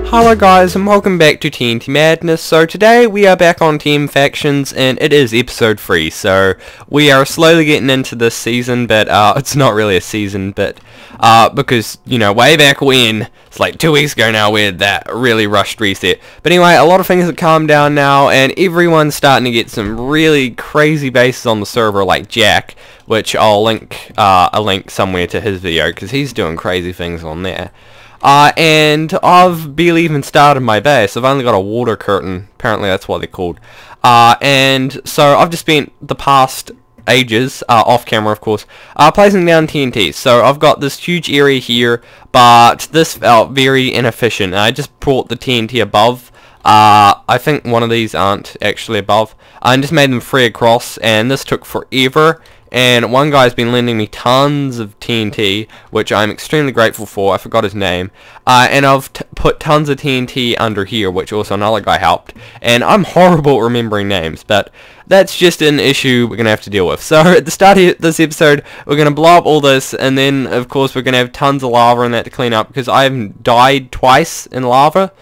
Hello guys and welcome back to TNT Madness. So today we are back on TMFactions and it is episode 3. So we are slowly getting into this season, but it's not really a season, but because, you know, way back when, it's like 2 weeks ago now, we had that really rushed reset. But anyway, a lot of things have calmed down now and everyone's starting to get some really crazy bases on the server like Jack, which I'll link a link somewhere to his video because he's doing crazy things on there. And I've barely even started my base. I've only got a water curtain. Apparently that's what they're called. And so I've just spent the past ages, off camera of course, placing down TNT. So I've got this huge area here, but this felt very inefficient. I just brought the TNT above. I think one of these aren't actually above. I just made them free across, and this took forever. And one guy's been lending me tons of TNT, which I'm extremely grateful for. I forgot his name. And I've put tons of TNT under here, which also another guy helped. And I'm horrible at remembering names, but that's just an issue we're going to have to deal with. So at the start of this episode, we're going to blow up all this, and then of course we're going to have tons of lava and that to clean up, because I've died twice in lava.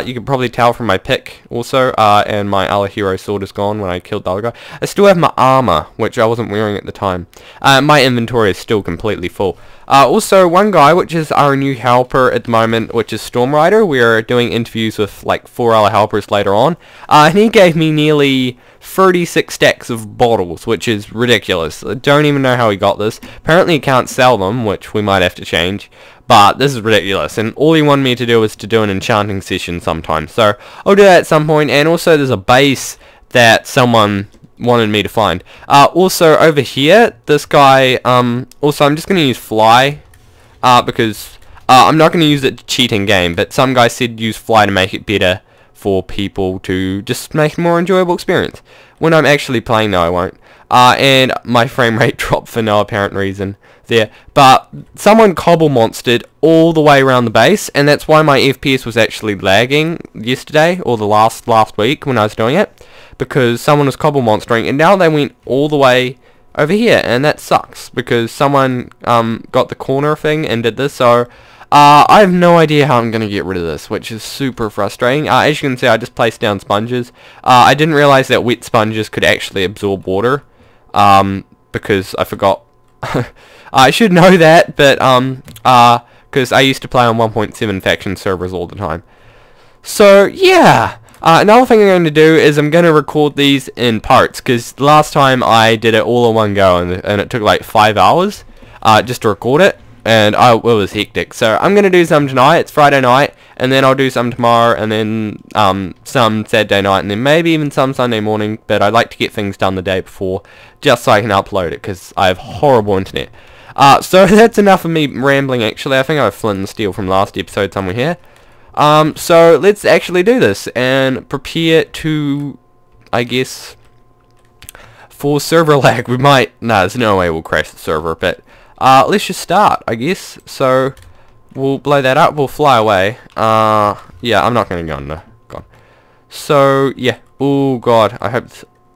You can probably tell from my pick also, and my other hero sword is gone when I killed the other guy. I still have my armor, which I wasn't wearing at the time. My inventory is still completely full. Also, one guy, which is our new helper at the moment, which is Storm Rider. We're doing interviews with like 4 other helpers later on. And he gave me nearly 36 stacks of bottles, which is ridiculous. I don't even know how he got this. Apparently he can't sell them, which we might have to change. But this is ridiculous, and all he wanted me to do was to do an enchanting session sometime. So I'll do that at some point, and also there's a base that someone wanted me to find. Also over here, this guy, also I'm just going to use fly, because I'm not going to use it to cheat in game, but some guy said use fly to make it better for people to just make a more enjoyable experience. When I'm actually playing though, I won't. And my frame rate dropped for no apparent reason there. But someone cobble monstered all the way around the base, and that's why my FPS was actually lagging yesterday, or the last week when I was doing it, because someone was cobble monstering, and now they went all the way over here, and that sucks, because someone got the corner thing and did this, so I have no idea how I'm going to get rid of this, which is super frustrating. As you can see, I just placed down sponges. I didn't realize that wet sponges could actually absorb water, because I forgot. I should know that, but because I used to play on 1.7 faction servers all the time. So yeah, another thing I'm going to do is I'm going to record these in parts, because last time I did it all in one go, and it took like 5 hours just to record it, and it was hectic. So I'm going to do some tonight. It's Friday night, and then I'll do some tomorrow, and then some Saturday night, and then maybe even some Sunday morning, but I'd like to get things done the day before, just so I can upload it, because I have horrible internet. So that's enough of me rambling actually. I think I have flint and steel from last episode somewhere here. So let's actually do this, and prepare to, I guess, for server lag. We might, no, there's no way we'll crash the server, but let's just start, I guess. So we'll blow that up, we'll fly away. Yeah, I'm not going to go under. God. So, yeah. Oh, God. I hope...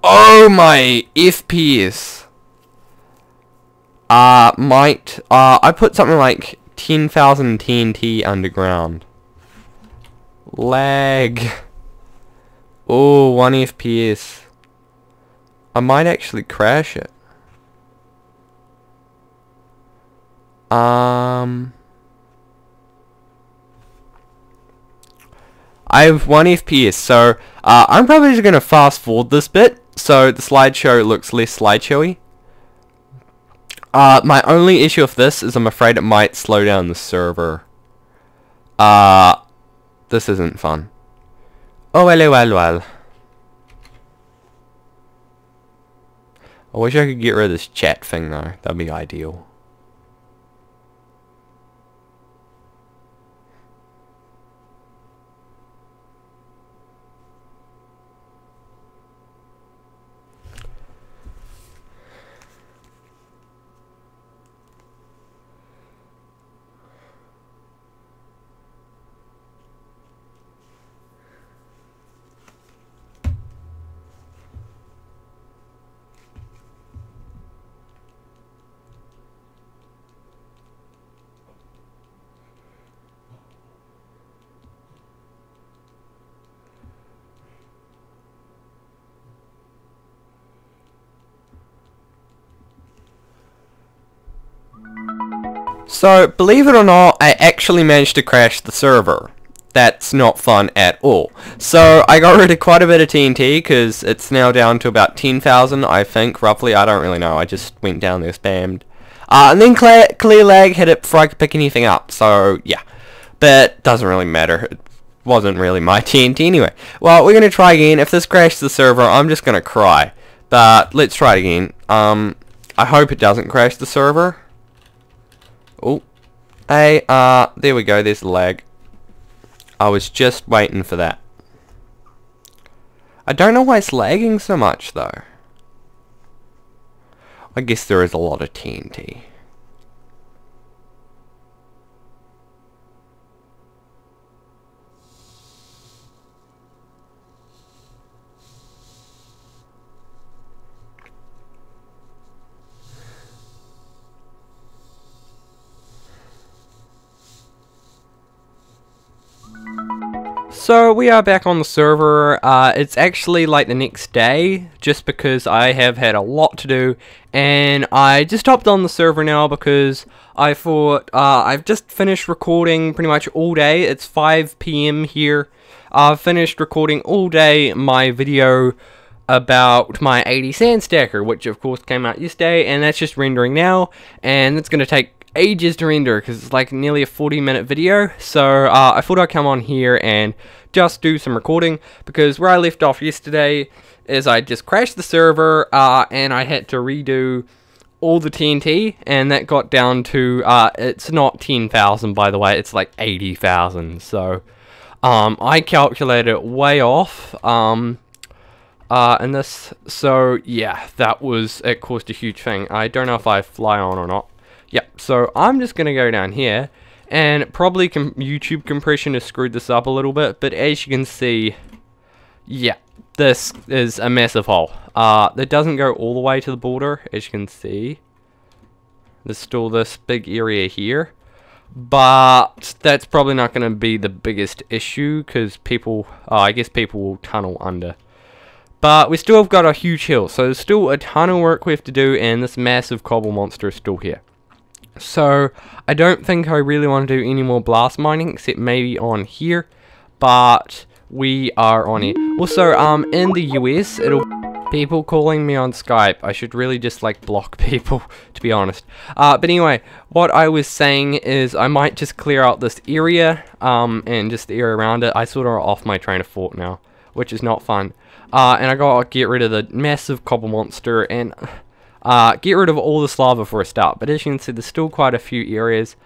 Oh, my FPS. I put something like 10,000 TNT underground. Lag. Oh, 1 FPS. I might actually crash it. I have 1 FPS, so I'm probably just going to fast forward this bit, so the slideshow looks less slideshowy. My only issue with this is I'm afraid it might slow down the server. This isn't fun. Oh, well. I wish I could get rid of this chat thing though, that'd be ideal. So, believe it or not, I actually managed to crash the server. That's not fun at all. So, I got rid of quite a bit of TNT, because it's now down to about 10,000, I think, roughly. I don't really know, I just went down there, spammed. And then clear lag hit it before I could pick anything up, so, yeah. But, doesn't really matter. It wasn't really my TNT anyway. Well, we're going to try again. If this crashes the server, I'm just going to cry. But, let's try it again. I hope it doesn't crash the server. Oh, hey, there we go, there's the lag. I was just waiting for that. I don't know why it's lagging so much, though. I guess there is a lot of TNT. So we are back on the server. It's actually like the next day, just because I have had a lot to do, and I just hopped on the server now because I thought I've just finished recording pretty much all day. It's 5 PM here. I've finished recording all day my video about my 80 sand stacker, which of course came out yesterday, and that's just rendering now, and it's going to take ages to render because it's like nearly a 40-minute video. So I thought I'd come on here and just do some recording, because where I left off yesterday is I just crashed the server and I had to redo all the TNT, and that got down to it's not 10,000 by the way, it's like 80,000. So I calculated it way off and this, so yeah, that was, it caused a huge thing. I don't know if I fly on or not. Yep, so I'm just going to go down here, and probably YouTube compression has screwed this up a little bit, but as you can see, yeah, this is a massive hole. It doesn't go all the way to the border, as you can see. There's still this big area here, but that's probably not going to be the biggest issue, because people, I guess people will tunnel under. But we still have got a huge hill, so there's still a ton of work we have to do, and this massive cobble monster is still here. So I don't think I really want to do any more blast mining, except maybe on here, but we are on it. Also, in the US, it'll people calling me on Skype. I should really just like block people, to be honest. But anyway, what I was saying is I might just clear out this area, and just the area around it. I sort of off my train of thought now, which is not fun. And I gotta get rid of the massive cobble monster, and get rid of all this lava for a start. But as you can see, there's still quite a few areas.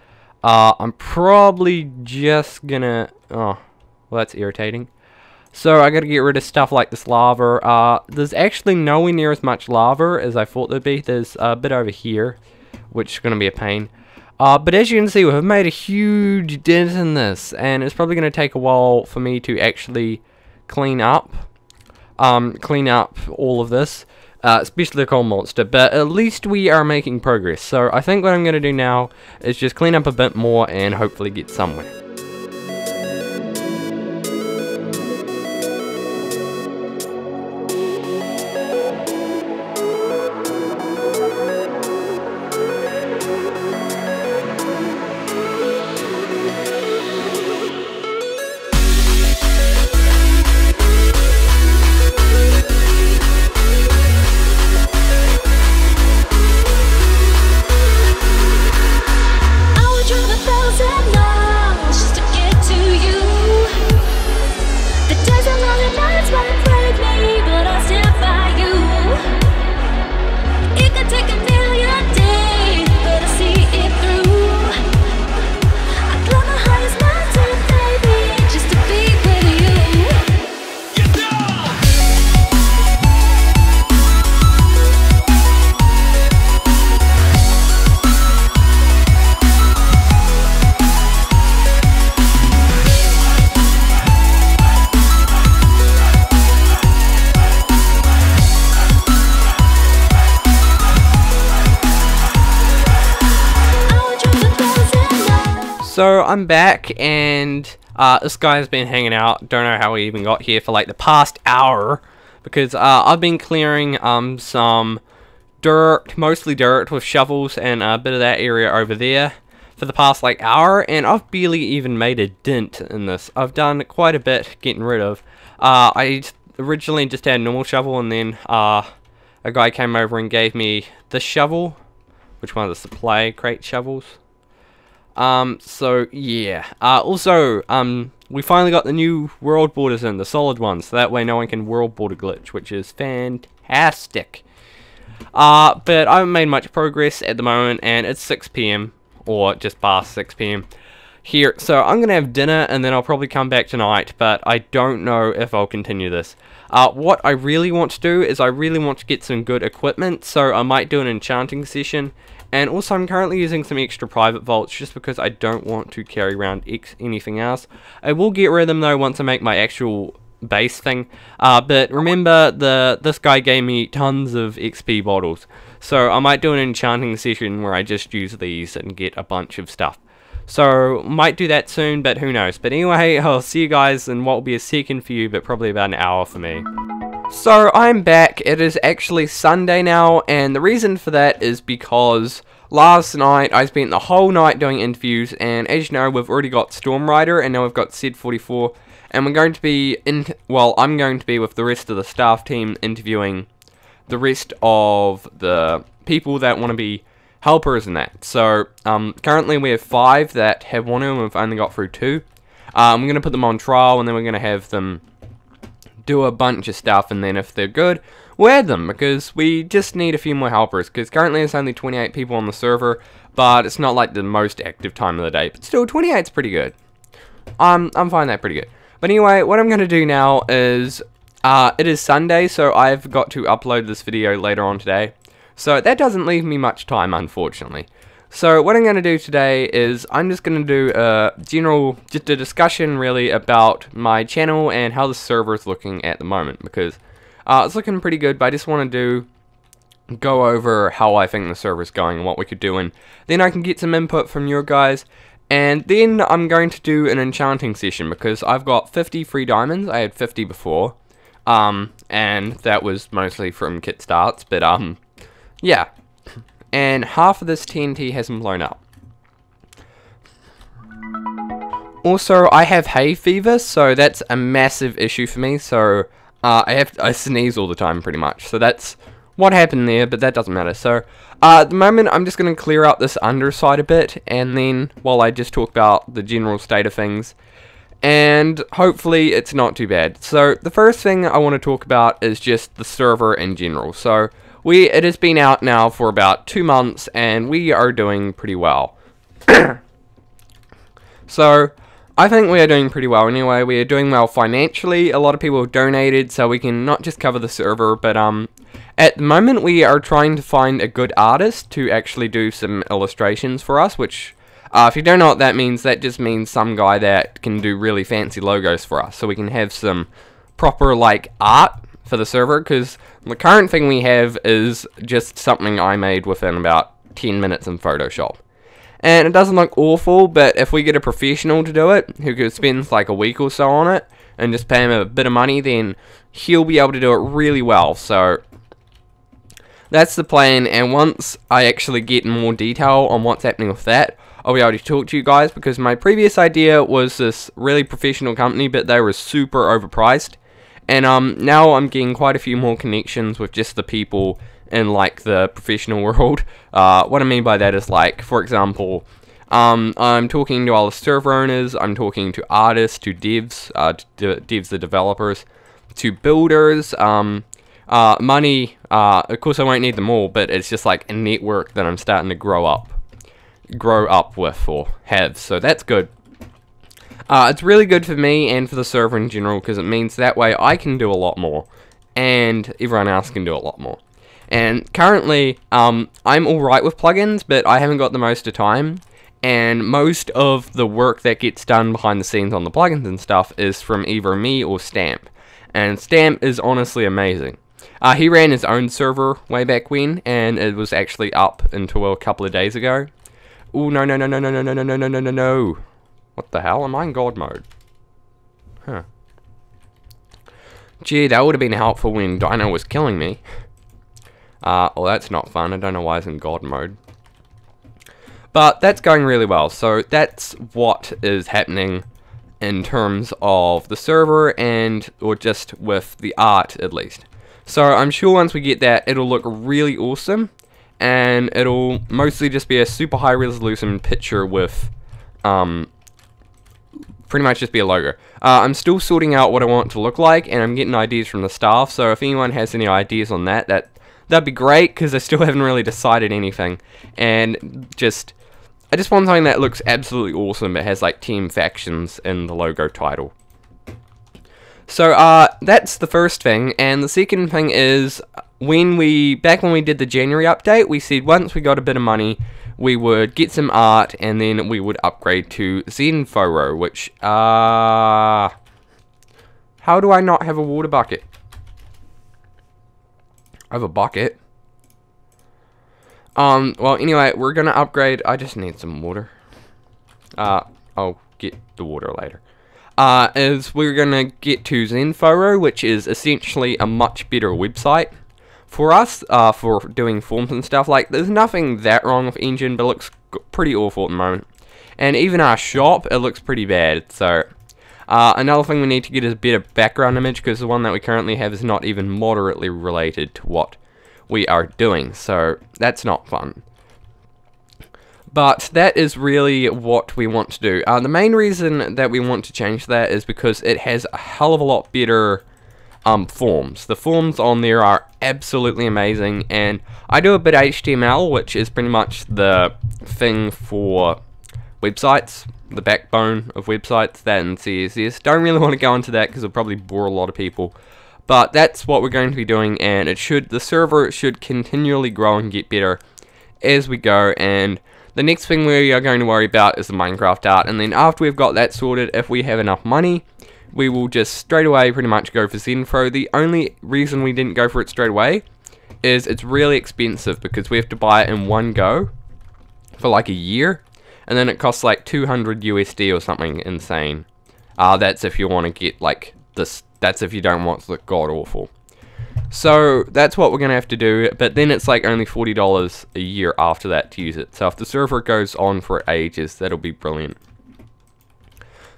I'm probably just gonna, oh, well, that's irritating. So I gotta get rid of stuff like this lava. There's actually nowhere near as much lava as I thought there'd be. There's a bit over here, which is gonna be a pain. But as you can see, we've made a huge dent in this, and it's probably gonna take a while for me to actually clean up all of this. Especially the coal monster, but at least we are making progress. So I think what I'm going to do now is just clean up a bit more and hopefully get somewhere. So I'm back, and this guy's been hanging out. Don't know how he even got here for like the past hour, because I've been clearing some dirt, mostly dirt, with shovels, and a bit of that area over there. for the past like hour, and I've barely even made a dent in this. I've done quite a bit getting rid of. I originally just had a normal shovel, and then a guy came over and gave me this shovel, which one of the supply crate shovels. So yeah. Also, we finally got the new world borders in, the solid ones, so that way no one can world border glitch, which is fantastic. But I haven't made much progress at the moment, and it's 6 PM, or just past 6 PM here, so I'm gonna have dinner, and then I'll probably come back tonight, but I don't know if I'll continue this. What I really want to do is I really want to get some good equipment, so I might do an enchanting session, and also I'm currently using some extra private vaults just because I don't want to carry around anything else. I will get rid of them though once I make my actual base thing, but remember this guy gave me tons of XP bottles, so I might do an enchanting session where I just use these and get a bunch of stuff. So might do that soon, but who knows. But anyway, I'll see you guys in what will be a second for you, but probably about an hour for me. So I'm back. It is actually Sunday now, and the reason for that is because last night I spent the whole night doing interviews, and as you know, we've already got Storm Rider, and now we've got Z44. And we're going to be I'm going to be with the rest of the staff team interviewing the rest of the people that want to be helpers and that. So currently we have 5 that have wanted, and we've only got through 2. We're going to put them on trial, and then we're going to have them do a bunch of stuff, and then if they're good, we'll add them, because we just need a few more helpers, because currently there's only 28 people on the server, but it's not like the most active time of the day, but still 28's pretty good. I'm finding that pretty good. But anyway, what I'm going to do now is, it is Sunday, so I've got to upload this video later on today. So that doesn't leave me much time, unfortunately. So what I'm going to do today is, I'm just going to do just a discussion really about my channel and how the server is looking at the moment. Because it's looking pretty good, but I just want to go over how I think the server is going and what we could do. And then I can get some input from your guys. And then I'm going to do an enchanting session, because I've got 50 free diamonds. I had 50 before, and that was mostly from kit starts, but yeah, and half of this TNT hasn't blown up. Also, I have hay fever, so that's a massive issue for me, so I sneeze all the time pretty much, so that's what happened there, but that doesn't matter. So at the moment I'm just going to clear out this underside a bit, and then while I just talk about the general state of things, and hopefully it's not too bad. So the first thing I want to talk about is just the server in general. So it has been out now for about 2 months, and we are doing pretty well. So I think we are doing pretty well anyway. We are doing well financially. A lot of people have donated, so we can not just cover the server, but at the moment we are trying to find a good artist to actually do some illustrations for us, which if you don't know what that just means some guy that can do really fancy logos for us, so we can have some proper like art for the server, because the current thing we have is just something I made within about 10 minutes in Photoshop. And it doesn't look awful, but if we get a professional to do it, who could spend like a week or so on it, and just pay him a bit of money, then he'll be able to do it really well. So that's the plan, and once I actually get more detail on what's happening with that, I'll be able to talk to you guys, because my previous idea was this really professional company, but they were super overpriced. And now I'm getting quite a few more connections with just the people in like the professional world. What I mean by that is, like, for example, I'm talking to all the server owners, I'm talking to artists, to devs, devs the developers, to builders, money, of course I won't need them all, but it's just like a network that I'm starting to grow up with, or have, so that's good. It's really good for me and for the server in general, because it means that way I can do a lot more, and everyone else can do a lot more. And currently, I'm alright with plugins, but I haven't got the most of time, and most of the work that gets done behind the scenes on the plugins and stuff is from either me or Stamp, and Stamp is honestly amazing. He ran his own server way back when, and it was actually up until a couple of days ago. Ooh, no, no, no, no, no, no, no, no, no, no, no, no. What the hell? Am I in God mode? Huh. Gee, that would have been helpful when Dino was killing me. Well, that's not fun. I don't know why it's in God mode. But that's going really well, so that's what is happening in terms of the server or just with the art at least. So I'm sure once we get that, it'll look really awesome, and it'll mostly just be a super high resolution picture with pretty much just be a logo. I'm still sorting out what I want it to look like, and I'm getting ideas from the staff, so if anyone has any ideas on that'd be great, because I still haven't really decided anything, and I just want something that looks absolutely awesome. It has like TMFactions in the logo title. So that's the first thing, and the second thing is back when we did the January update, we said once we got a bit of money, we would get some art, and then we would upgrade to Zenforo, which how do I not have a water bucket? I have a bucket. Well, anyway, we're gonna upgrade. I just need some water. I'll get the water later. Is we're gonna get to Zenforo, which is essentially a much better website for us, for doing forms and stuff. Like, there's nothing that wrong with Engine, but it looks pretty awful at the moment. And even our shop, it looks pretty bad, so... another thing we need to get is a better background image, because the one that we currently have is not even moderately related to what we are doing, so that's not fun. But that is really what we want to do. The main reason that we want to change that is because it has a hell of a lot better forms. The forms on there are absolutely amazing, and I do a bit of HTML, which is pretty much the thing for websites, the backbone of websites, that and CSS. Don't really want to go into that because it'll probably bore a lot of people. But that's what we're going to be doing, and the server should continually grow and get better as we go. And the next thing we are going to worry about is the Minecraft art, and then after we've got that sorted, if we have enough money, we will just straight away pretty much go for Zenforo. The only reason we didn't go for it straight away is it's really expensive, because we have to buy it in one go for like a year, and then it costs like 200 USD or something insane. That's if you want to get like this. That's if you don't want to look god awful. So that's what we're going to have to do, but then it's like only $40 a year after that to use it. So if the server goes on for ages, that'll be brilliant.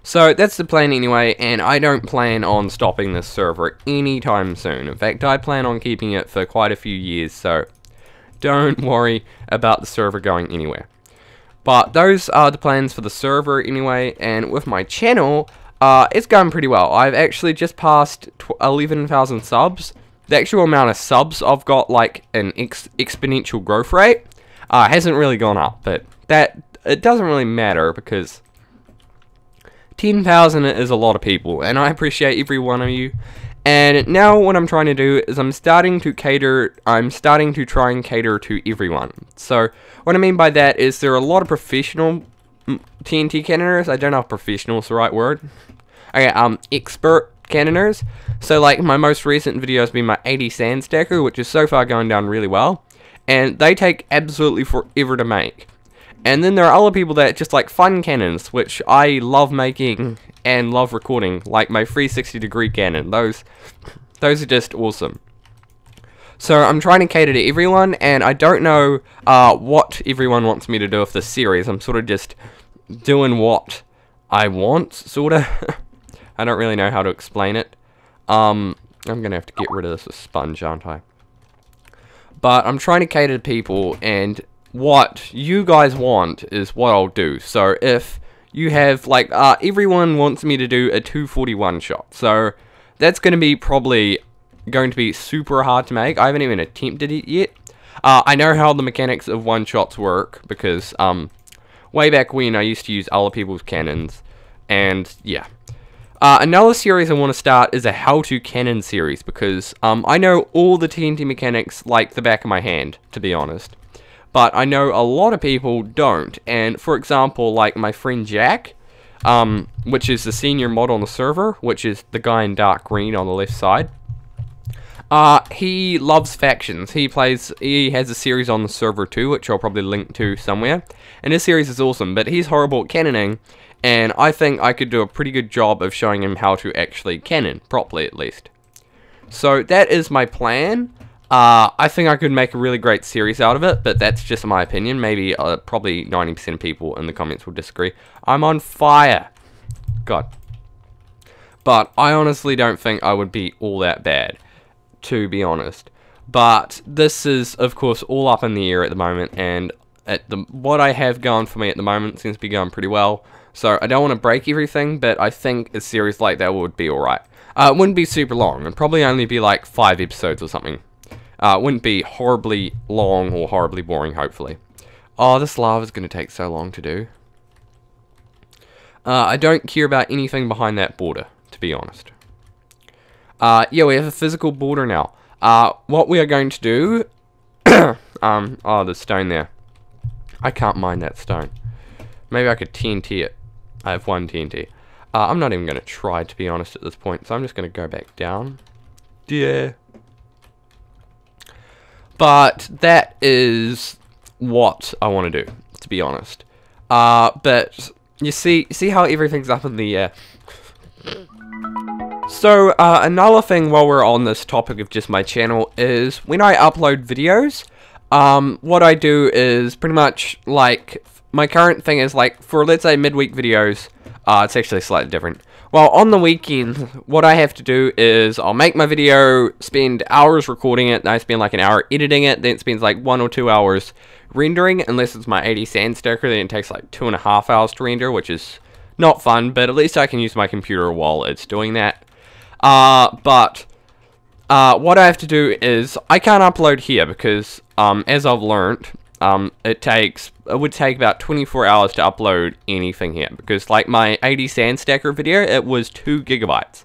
So that's the plan anyway, and I don't plan on stopping this server anytime soon. In fact, I plan on keeping it for quite a few years, so don't worry about the server going anywhere. But those are the plans for the server anyway, and with my channel, it's going pretty well. I've actually just passed 11,000 subs. The actual amount of subs I've got, like an exponential growth rate, hasn't really gone up, but it doesn't really matter, because 10,000 is a lot of people, and I appreciate every one of you. And now what I'm trying to do is I'm starting to try and cater to everyone. So what I mean by that is there are a lot of professional TNT cannoners. I don't know if professional is the right word. Okay, expert cannoners. So like my most recent video has been my 80 sand stacker, which is so far going down really well, and they take absolutely forever to make. And then there are other people that just like fun cannons, which I love making and love recording, like my 360-degree cannon. Those are just awesome. So I'm trying to cater to everyone, and I don't know what everyone wants me to do with this series. I'm sort of just doing what I want, sort of. I don't really know how to explain it. I'm going to have to get rid of this sponge, aren't I? But I'm trying to cater to people, and what you guys want is what I'll do. So if you have, like, everyone wants me to do a 241 shot. So that's going to be probably going to be super hard to make. I haven't even attempted it yet. I know how the mechanics of one-shots work, because way back when I used to use other people's cannons, and yeah. Another series I want to start is a how-to cannon series, because I know all the TNT mechanics like the back of my hand, to be honest. But I know a lot of people don't, and for example, like my friend Jack, which is the senior mod on the server, which is the guy in dark green on the left side. He loves factions. He has a series on the server too, which I'll probably link to somewhere. And his series is awesome, but he's horrible at cannoning, and I think I could do a pretty good job of showing him how to actually cannon, properly at least. So that is my plan. I think I could make a really great series out of it, but that's just my opinion. Maybe probably 90% of people in the comments will disagree. I'm on fire. God. But I honestly don't think I would be all that bad, to be honest. But this is, of course, all up in the air at the moment, and what I have going for me at the moment seems to be going pretty well. So I don't want to break everything, but I think a series like that would be alright. It wouldn't be super long. It'd probably only be like 5 episodes or something. It wouldn't be horribly long or horribly boring, hopefully. Oh, this lava's going to take so long to do. I don't care about anything behind that border, to be honest. Yeah, we have a physical border now. What we are going to do... oh, there's stone there. I can't mine that stone. Maybe I could TNT it. I have 1 TNT. I'm not even going to try, to be honest, at this point. So I'm just going to go back down. Yeah. But that is what I want to do, to be honest. But you see how everything's up in the air. So another thing while we're on this topic of just my channel is when I upload videos, what I do is pretty much like my current thing is like for let's say midweek videos. It's actually slightly different. Well, on the weekend, what I have to do is I'll make my video, spend hours recording it, and I spend like an hour editing it, then it spends like 1 or 2 hours rendering, unless it's my 80 sand stacker, then it takes like 2.5 hours to render, which is not fun, but at least I can use my computer while it's doing that. But what I have to do is, I can't upload here because, as I've learned, it would take about 24 hours to upload anything here, because like my 80 sand stacker video, it was 2 gigabytes.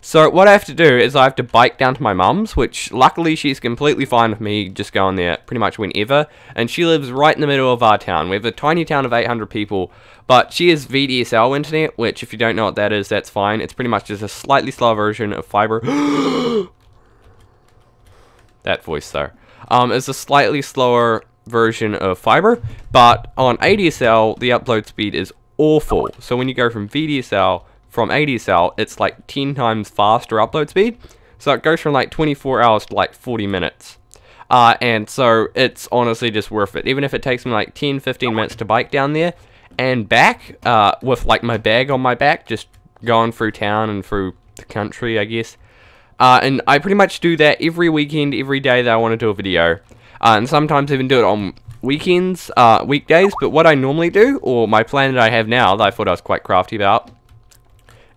So what I have to do is I have to bike down to my mum's, which luckily she's completely fine with me just going there pretty much whenever, and she lives right in the middle of our town. We have a tiny town of 800 people, but she has VDSL internet, which if you don't know what that is, that's fine. It's pretty much just a slightly slower version of fiber. That voice though. It's a slightly slower version of fiber, but on ADSL the upload speed is awful. So when you go from VDSL from ADSL, it's like 10 times faster upload speed. So it goes from like 24 hours to like 40 minutes. And so it's honestly just worth it. Even if it takes me like 10-15 minutes to bike down there and back, with like my bag on my back, just going through town and through the country, I guess. And I pretty much do that every weekend, every day that I want to do a video. And sometimes even do it on weekends, weekdays. But what I normally do, or my plan that I have now, that I thought I was quite crafty about,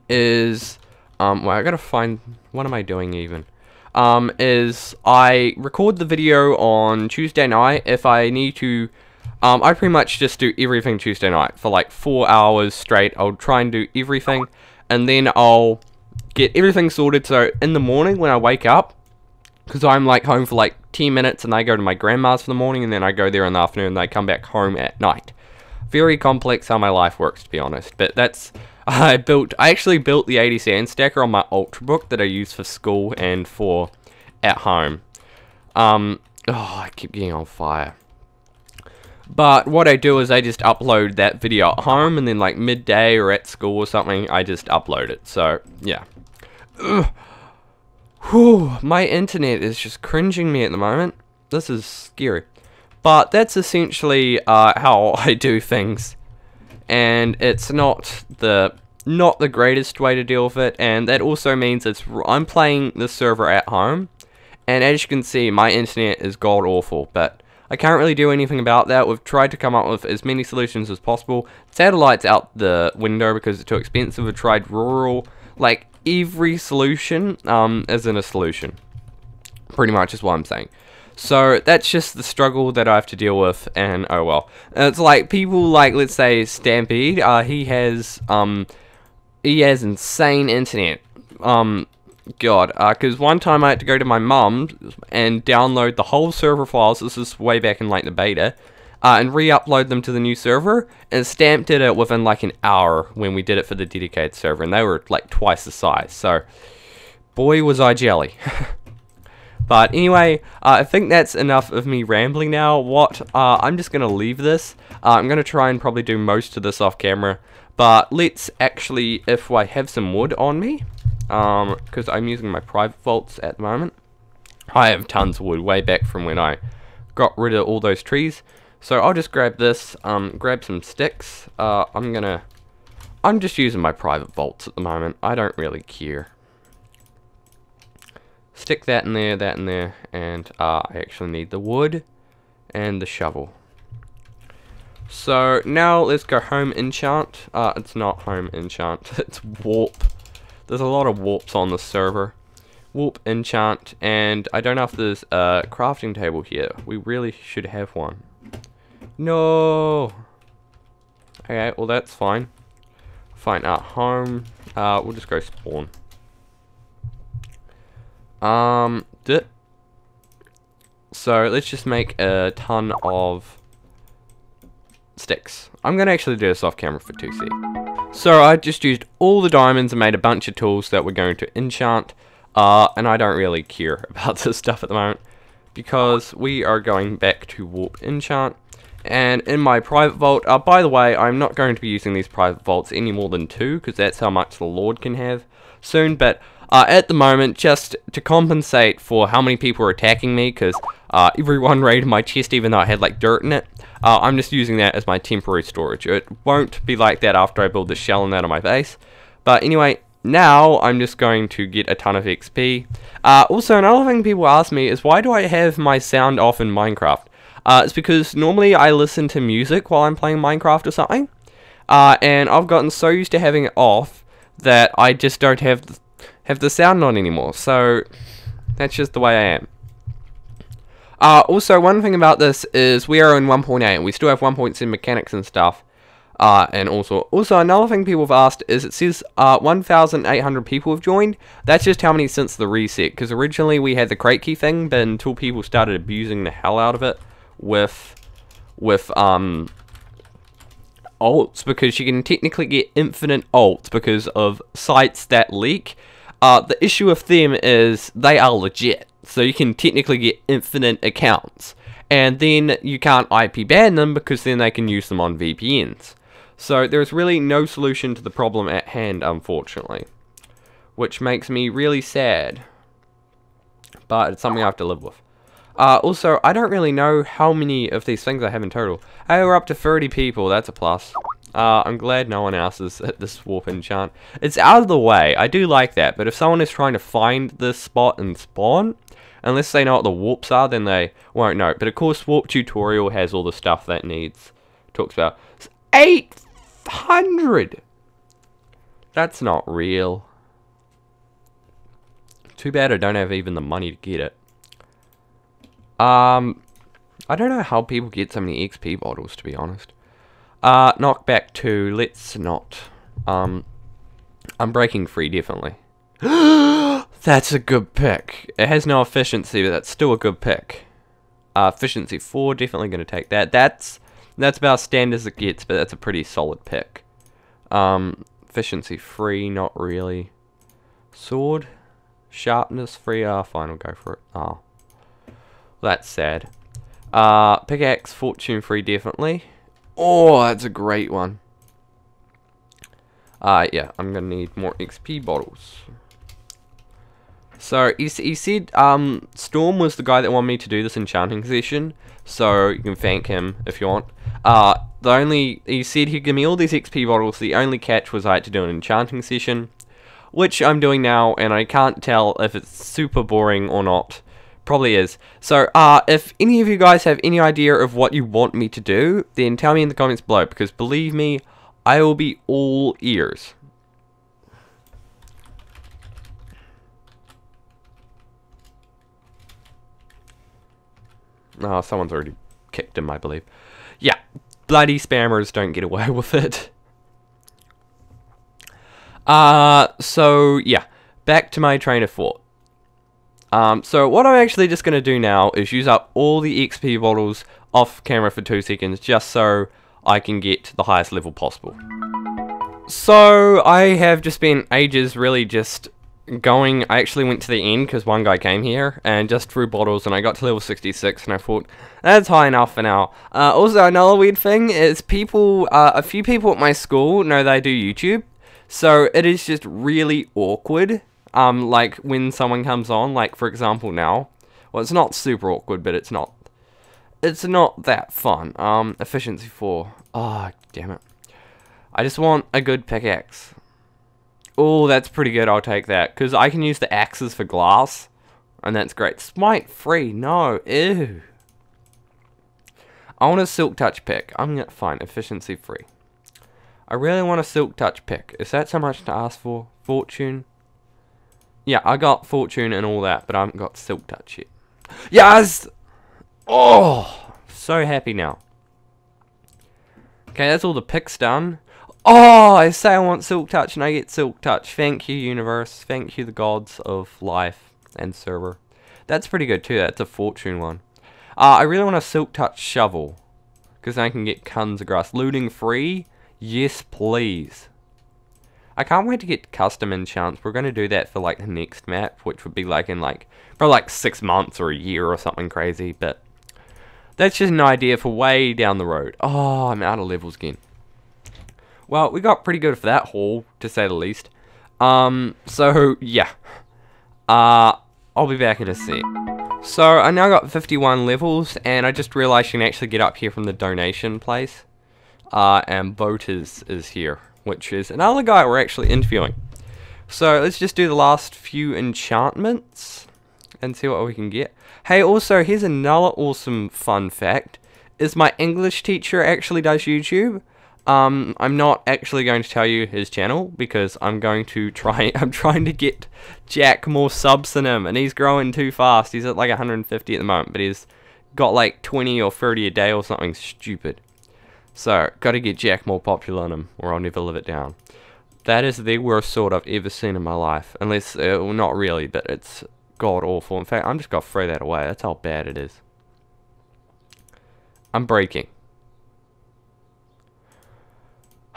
is, well, I gotta find, what am I doing even? Is I record the video on Tuesday night. If I need to, I pretty much just do everything Tuesday night for like 4 hours straight. I'll try and do everything, and then I'll get everything sorted. So in the morning when I wake up, because I'm like home for like 10 minutes and I go to my grandma's for the morning, and then I go there in the afternoon and I come back home at night. Very complex how my life works, to be honest. But that's, I actually built the 80 sand stacker on my Ultrabook that I use for school and for at home. Oh, I keep getting on fire. But what I do is I just upload that video at home, and then like midday or at school or something, I just upload it. So, yeah. Ugh. Whew, my internet is just cringing me at the moment. This is scary. But that's essentially how I do things. And it's not the greatest way to deal with it. And that also means I'm playing the server at home. And as you can see, my internet is god awful. But I can't really do anything about that. We've tried to come up with as many solutions as possible. Satellite's out the window because it's too expensive. We've tried rural, like every solution isn't a solution, pretty much is what I'm saying. So that's just the struggle that I have to deal with, and oh well. It's like people like, let's say Stampede, he has insane internet, god, because one time I had to go to my mum's and download the whole server files, this is way back in like the beta, and re-upload them to the new server, and Stamp did it within like an hour when we did it for the dedicated server, and they were like twice the size, so boy was I jelly. But anyway, I think that's enough of me rambling now. I'm just going to leave this. I'm going to try and probably do most of this off camera, but let's actually, if I have some wood on me, because I'm using my private vaults at the moment, I have tons of wood way back from when I got rid of all those trees. So I'll just grab this, grab some sticks. I'm just using my private vaults at the moment. I don't really care. Stick that in there, and I actually need the wood and the shovel. So now let's go home enchant. It's not home enchant, it's warp. There's a lot of warps on the server. Warp enchant, and I don't know if there's a crafting table here. We really should have one. No. Okay, well that's fine. Fine. Home. We'll just go spawn. So let's just make a ton of sticks. I'm gonna actually do this off camera for 2 seconds. So I just used all the diamonds and made a bunch of tools that we're going to enchant. And I don't really care about this stuff at the moment, because we are going back to warp enchant. And in my private vault, by the way, I'm not going to be using these private vaults any more than 2, because that's how much the Lord can have soon. But at the moment, just to compensate for how many people are attacking me, because everyone raided my chest even though I had like dirt in it, I'm just using that as my temporary storage. It won't be like that after I build the shell and that on my base. But anyway, now I'm just going to get a ton of XP. Also, another thing people ask me is, why do I have my sound off in Minecraft? It's because normally I listen to music while I'm playing Minecraft or something, and I've gotten so used to having it off that I just don't have the sound on anymore. So that's just the way I am. Also, one thing about this is we are in 1.8 and we still have 1.7 mechanics and stuff. And also another thing people have asked is, it says 1,800 people have joined. That's just how many since the reset, because originally we had the crate key thing, but until people started abusing the hell out of it with alts, because you can technically get infinite alts because of sites that leak. The issue with them is they are legit, so you can technically get infinite accounts, and then you can't IP ban them because then they can use them on VPNs. So there's really no solution to the problem at hand, unfortunately, which makes me really sad, but it's something I have to live with. Also, I don't really know how many of these things I have in total. Hey, we're up to 30 people, that's a plus. I'm glad no one else is at this warp enchant. It's out of the way, I do like that, but if someone is trying to find this spot and spawn, unless they know what the warps are, then they won't know. But of course, warp tutorial has all the stuff that needs, talks about. It's 800! That's not real. Too bad I don't have even the money to get it. I don't know how people get so many XP bottles, to be honest. Knockback 2, let's not. I'm breaking free, definitely. That's a good pick. It has no efficiency, but that's still a good pick. Efficiency 4, definitely going to take that. That's about as standard as it gets, but that's a pretty solid pick. Efficiency 3, not really. Sword, sharpness 3, fine, I'll go for it. Oh, that's sad. Pickaxe, fortune 3, definitely. Oh, that's a great one. Yeah, I'm going to need more XP bottles. So, he said, Storm was the guy that wanted me to do this enchanting session, so you can thank him if you want. He said he'd give me all these XP bottles, the only catch was I had to do an enchanting session, which I'm doing now, and I can't tell if it's super boring or not. Probably is. So, if any of you guys have any idea of what you want me to do, then tell me in the comments below, because believe me, I will be all ears. Oh, someone's already kicked him, I believe. Yeah, bloody spammers don't get away with it. So, yeah, back to my train of thought. So what I'm actually just going to do now is use up all the XP bottles off camera for 2 seconds, just so I can get to the highest level possible. So, I have just spent ages really just going. I actually went to the end because one guy came here and just threw bottles, and I got to level 66 and I thought that's high enough for now. Also, another weird thing is a few people at my school know they do YouTube, so it is just really awkward. Like when someone comes on, like for example now, Well, it's not super awkward, but it's not that fun. Efficiency 4. Oh, damn it. I just want a good pickaxe. Oh, that's pretty good. I'll take that. Because I can use the axes for glass. And that's great. Smite 3. No. Ew. I want a silk touch pick. I'm going to find efficiency 3. I really want a silk touch pick. Is that so much to ask for? Fortune? Yeah, I got fortune and all that. But I haven't got silk touch yet. Yes! Oh! So happy now. Okay, that's all the picks done. Oh, I say I want silk touch and I get silk touch. Thank you, universe. Thank you, the gods of life and server. That's pretty good too. That's a fortune one. I really want a silk touch shovel because I can get tons of grass. Looting free? Yes, please. I can't wait to get custom enchants. We're going to do that for like the next map, which would be like in like probably like 6 months or a year or something crazy. But that's just an idea for way down the road. Oh, I'm out of levels again. Well, we got pretty good for that haul, to say the least. So, yeah. I'll be back in a sec. So, I now got 51 levels, and I just realized you can actually get up here from the donation place. And Boat is here, which is another guy we're actually interviewing. So, let's just do the last few enchantments, and see what we can get. Hey, also, here's another awesome fun fact, is my English teacher actually does YouTube. I'm not actually going to tell you his channel because I'm trying to get Jack more subs than him, and he's growing too fast. He's at like 150 at the moment, but he's got like 20 or 30 a day or something stupid. So, gotta get Jack more popular than him, or I'll never live it down. That is the worst sword I've ever seen in my life. Unless, well, not really, but it's god awful. In fact, I'm just gonna throw that away. That's how bad it is. I'm breaking.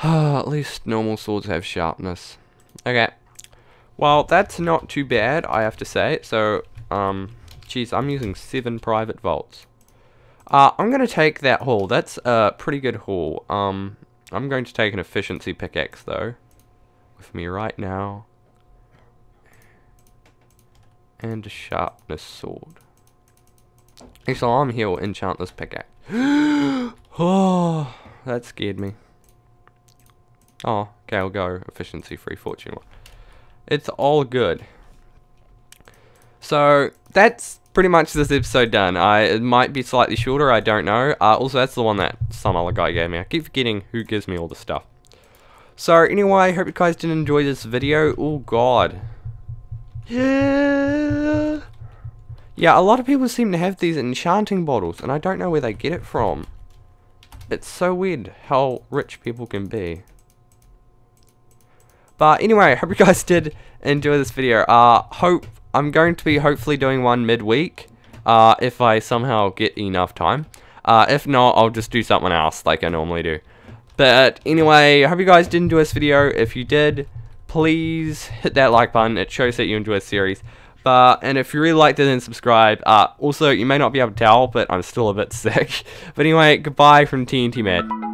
At least normal swords have sharpness. Okay. Well, that's not too bad, I have to say. So, geez, I'm using 7 private vaults. I'm going to take that haul. That's a pretty good haul. I'm going to take an efficiency pickaxe, though, with me right now. And a sharpness sword. Actually, I'm here will enchant this pickaxe. Oh, that scared me. Oh, okay, I'll go efficiency 3, fortune 1. It's all good. So, that's pretty much this episode done. It might be slightly shorter, I don't know. Also, that's the one that some other guy gave me. I keep forgetting who gives me all the stuff. So, anyway, hope you guys did enjoy this video. Oh, God. Yeah. Yeah, a lot of people seem to have these enchanting bottles, and I don't know where they get it from. It's so weird how rich people can be. But anyway, hope you guys did enjoy this video. I'm going to be hopefully doing one midweek, if I somehow get enough time. If not, I'll just do something else like I normally do. But anyway, I hope you guys did enjoy this video. If you did, please hit that like button. It shows that you enjoy the series. And if you really liked it, then subscribe. Also, you may not be able to tell, but I'm still a bit sick. But anyway, goodbye from TNT Mad.